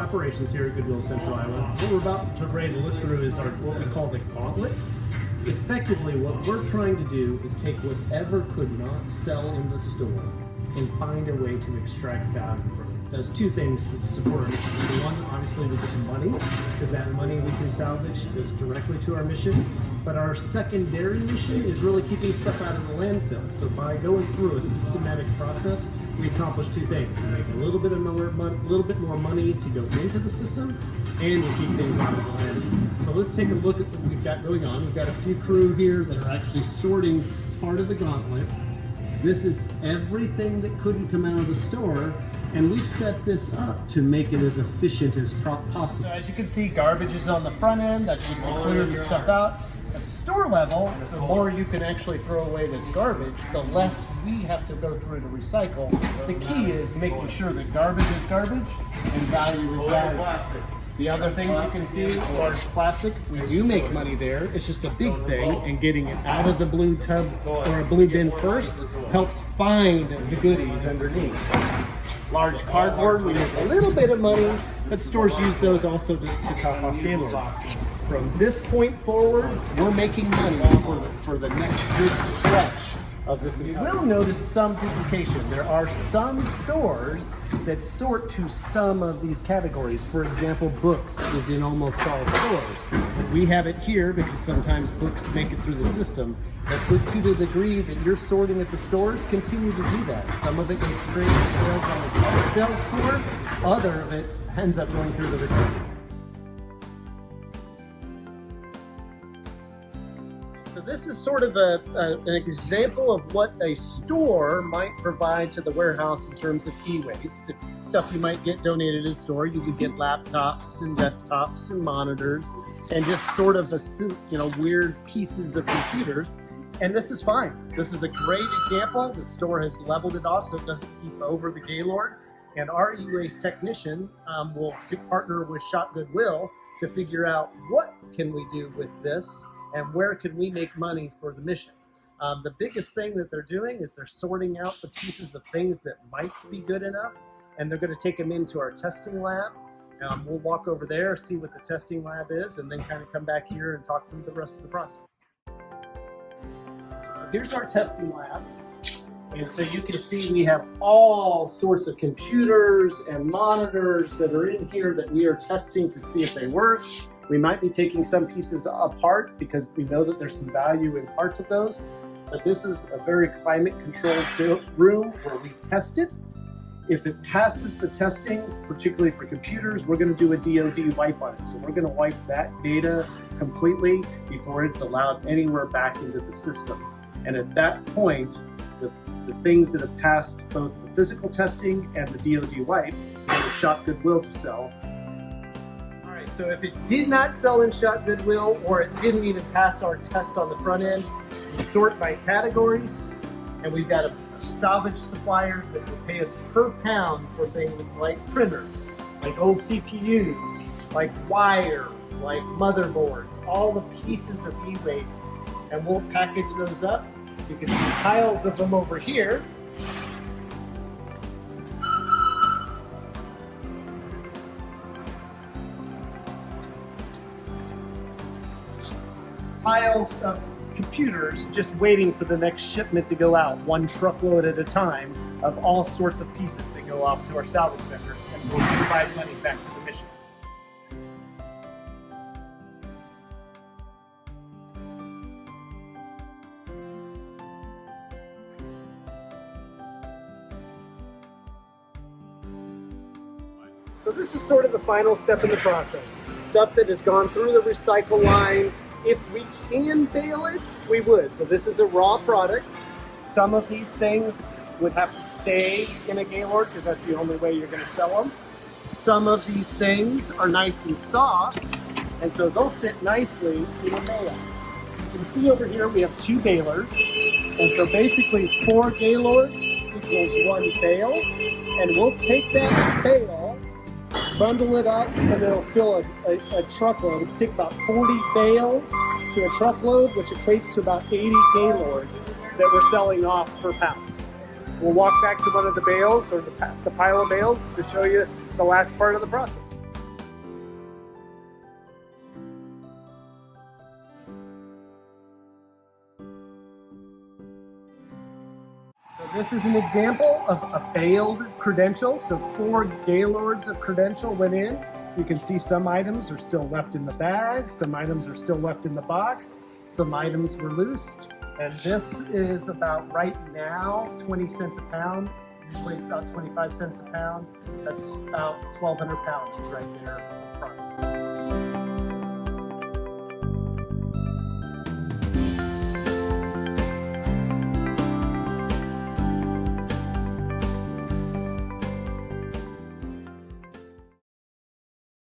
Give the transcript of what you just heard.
operations here at Goodwill Central Iowa. What we're about to ready to look through is what we call the gauntlet. Effectively, what we're trying to do is take whatever could not sell in the store and find a way to extract value from it. It does two things that support it. One, obviously, we get money, because that money we can salvage goes directly to our mission. But our secondary mission is really keeping stuff out of the landfill. So by going through a systematic process, we accomplish two things. We make a little bit more money to go into the system, and we keep things out of the landfill. So let's take a look at what we've got going on. We've got a few crew here that are actually sorting part of the gauntlet. This is everything that couldn't come out of the store, and we've set this up to make it as efficient as possible. So as you can see, garbage is on the front end. That's just to clear the stuff out. At the store level, the more you can actually throw away that's garbage, the less we have to go through to recycle. The key is making sure that garbage is garbage and value is value. The other things you can see, large plastic, we do make money there. It's just a big thing, and getting it out of the blue tub or a blue bin first helps find the goodies underneath. Large cardboard, we make a little bit of money, but stores use those also to top off gaylords. From this point forward, we're making money for the next good stretch of this. You will notice some duplication. There are some stores that sort to some of these categories. For example, books is in almost all stores. We have it here because sometimes books make it through the system, but to the degree that you're sorting at the stores, continue to do that. Some of it goes straight to sales on the sales floor, other of it ends up going through the recycling. So this is sort of an example of what a store might provide to the warehouse in terms of e-waste. Stuff you might get donated in a store. You could get laptops and desktops and monitors and just sort of weird pieces of computers. And this is fine. This is a great example. The store has leveled it off so it doesn't keep over the gaylord. And our e-waste technician will partner with Shop Goodwill to figure out what can we do with this and where can we make money for the mission. The biggest thing that they're doing is they're sorting out the pieces of things that might be good enough, and they're going to take them into our testing lab. We'll walk over there, see what the testing lab is, and then kind of come back here and talk through the rest of the process. So here's our testing lab. And so you can see we have all sorts of computers and monitors that are in here that we are testing to see if they work. We might be taking some pieces apart because we know that there's some value in parts of those, but this is a very climate-controlled room where we test it. If it passes the testing, particularly for computers, we're going to do a DoD wipe on it. So we're going to wipe that data completely before it's allowed anywhere back into the system. And at that point, the things that have passed both the physical testing and the DoD wipe go to Shop Goodwill to sell. So if it did not sell in Shop Goodwill, or it didn't even pass our test on the front end, we sort by categories, and we've got salvage suppliers that will pay us per pound for things like printers, like old CPUs, like wire, like motherboards, all the pieces of e-waste, and we'll package those up. You can see piles of them over here. Piles of computers just waiting for the next shipment to go out, one truckload at a time, of all sorts of pieces that go off to our salvage vendors, and we'll provide money back to the mission. So this is sort of the final step in the process. Stuff that has gone through the recycle line. If we can bale it, we would. So this is a raw product. Some of these things would have to stay in a gaylord because that's the only way you're going to sell them. Some of these things are nice and soft, and so they'll fit nicely in a bale. You can see over here we have 2 balers, and so basically 4 gaylords equals 1 bale, and we'll take that bale, bundle it up, and it'll fill a truckload. It'll take about 40 bales to a truckload, which equates to about 80 gaylords that we're selling off per pound. We'll walk back to one of the bales, or the pile of bales, to show you the last part of the process. This is an example of a bailed credential. So 4 Gaylords of credential went in. You can see some items are still left in the bag, some items are still left in the box, some items were loose. And this is about right now 20 cents a pound, usually about 25 cents a pound. That's about 1,200 pounds right there.